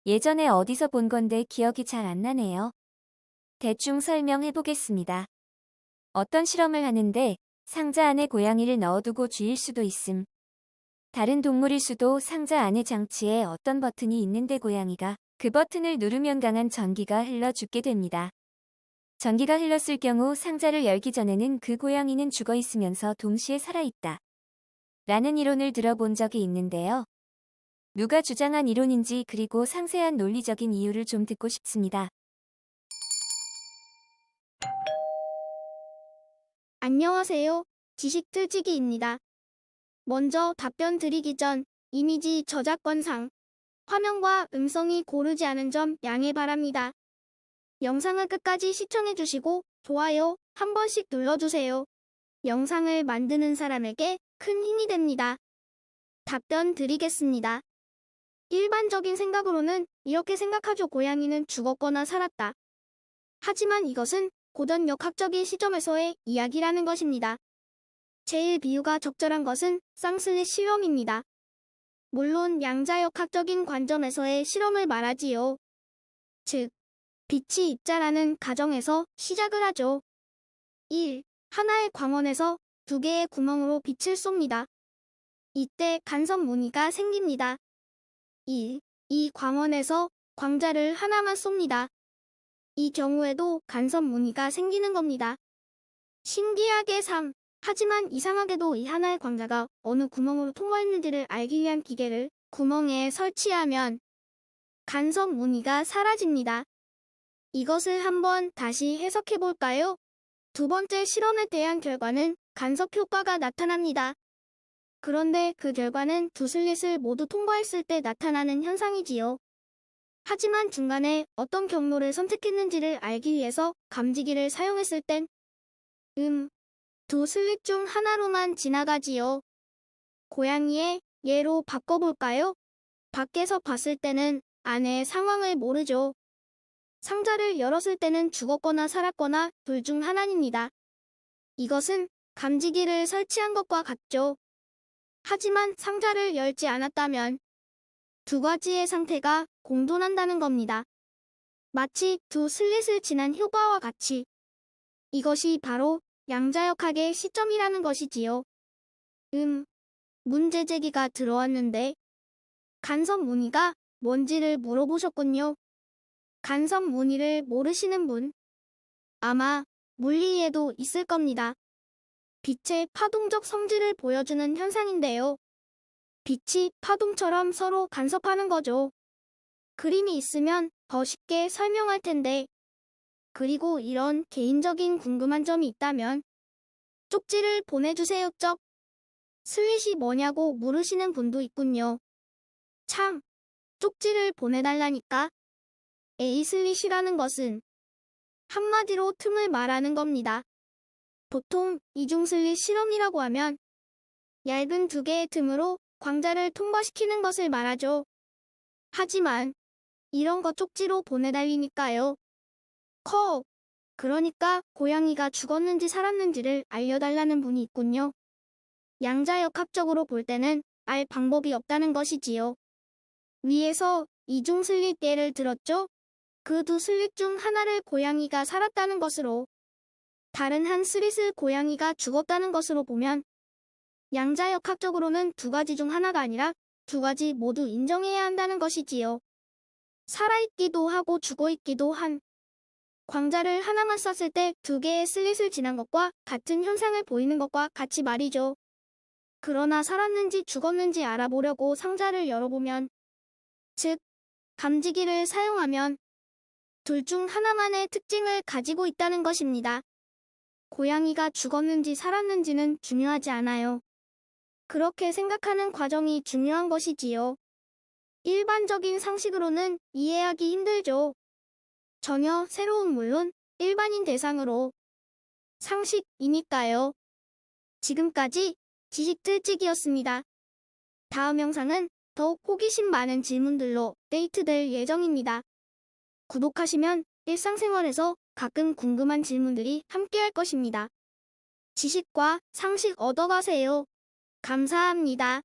예전에 어디서 본 건데 기억이 잘 안 나네요. 대충 설명해 보겠습니다. 어떤 실험을 하는데 상자 안에 고양이를 넣어두고 쥐일 수도 있음. 다른 동물일 수도 상자 안에 장치에 어떤 버튼이 있는데 고양이가 그 버튼을 누르면 강한 전기가 흘러 죽게 됩니다. 전기가 흘렀을 경우 상자를 열기 전에는 그 고양이는 죽어 있으면서 동시에 살아있다. 라는 이론을 들어본 적이 있는데요. 누가 주장한 이론인지 그리고 상세한 논리적인 이유를 좀 듣고 싶습니다. 안녕하세요. 지식틀치기입니다. 먼저 답변 드리기 전 이미지 저작권상 화면과 음성이 고르지 않은 점 양해 바랍니다. 영상을 끝까지 시청해주시고 좋아요 한 번씩 눌러주세요. 영상을 만드는 사람에게 큰 힘이 됩니다. 답변 드리겠습니다. 일반적인 생각으로는 이렇게 생각하죠. 고양이는 죽었거나 살았다. 하지만 이것은 고전 역학적인 시점에서의 이야기라는 것입니다. 제일 비유가 적절한 것은 쌍슬릿 실험입니다. 물론 양자역학적인 관점에서의 실험을 말하지요. 즉, 빛이 입자라는 가정에서 시작을 하죠. 1. 하나의 광원에서 두 개의 구멍으로 빛을 쏩니다. 이때 간섭 무늬가 생깁니다. 2. 이 광원에서 광자를 하나만 쏩니다. 이 경우에도 간섭 무늬가 생기는 겁니다. 신기하게 3. 하지만 이상하게도 이 하나의 광자가 어느 구멍으로 통과했는지를 알기 위한 기계를 구멍에 설치하면 간섭 무늬가 사라집니다. 이것을 한번 다시 해석해 볼까요? 두 번째 실험에 대한 결과는 간섭 효과가 나타납니다. 그런데 그 결과는 두 슬릿을 모두 통과했을 때 나타나는 현상이지요. 하지만 중간에 어떤 경로를 선택했는지를 알기 위해서 감지기를 사용했을 땐 두 슬릿 중 하나로만 지나가지요. 고양이의 예로 바꿔볼까요? 밖에서 봤을 때는 안의 상황을 모르죠. 상자를 열었을 때는 죽었거나 살았거나 둘 중 하나입니다. 이것은 감지기를 설치한 것과 같죠. 하지만 상자를 열지 않았다면 두 가지의 상태가 공존한다는 겁니다. 마치 두 슬릿을 지난 효과와 같이. 이것이 바로 양자역학의 시점이라는 것이지요. 문제 제기가 들어왔는데 간섭 무늬가 뭔지를 물어보셨군요. 간섭 무늬를 모르시는 분 아마 물리에도 있을 겁니다. 빛의 파동적 성질을 보여주는 현상인데요. 빛이 파동처럼 서로 간섭하는 거죠. 그림이 있으면 더 쉽게 설명할 텐데. 그리고 이런 개인적인 궁금한 점이 있다면 쪽지를 보내주세요. 슬릿이 뭐냐고 물으시는 분도 있군요. 참, 쪽지를 보내달라니까. 에이슬릿이라는 것은 한마디로 틈을 말하는 겁니다. 보통 이중슬릿 실험이라고 하면 얇은 두 개의 틈으로 광자를 통과시키는 것을 말하죠. 하지만 이런 거 쪽지로 보내달리니까요. 그러니까 고양이가 죽었는지 살았는지를 알려달라는 분이 있군요. 양자역학적으로 볼 때는 알 방법이 없다는 것이지요. 위에서 이중 슬릿 예를 들었죠? 그 두 슬릿 중 하나를 고양이가 살았다는 것으로 다른 한 슬릿을 고양이가 죽었다는 것으로 보면 양자역학적으로는 두 가지 중 하나가 아니라 두 가지 모두 인정해야 한다는 것이지요. 살아있기도 하고 죽어있기도 한 광자를 하나만 쐈을 때 두 개의 슬릿을 지난 것과 같은 현상을 보이는 것과 같이 말이죠. 그러나 살았는지 죽었는지 알아보려고 상자를 열어보면, 즉, 감지기를 사용하면 둘 중 하나만의 특징을 가지고 있다는 것입니다. 고양이가 죽었는지 살았는지는 중요하지 않아요. 그렇게 생각하는 과정이 중요한 것이지요. 일반적인 상식으로는 이해하기 힘들죠. 전혀 새로운 물론 일반인 대상으로 상식이니까요. 지금까지 지식틀치기였습니다. 다음 영상은 더욱 호기심 많은 질문들로 업데이트될 예정입니다. 구독하시면 일상생활에서 가끔 궁금한 질문들이 함께할 것입니다. 지식과 상식 얻어가세요. 감사합니다.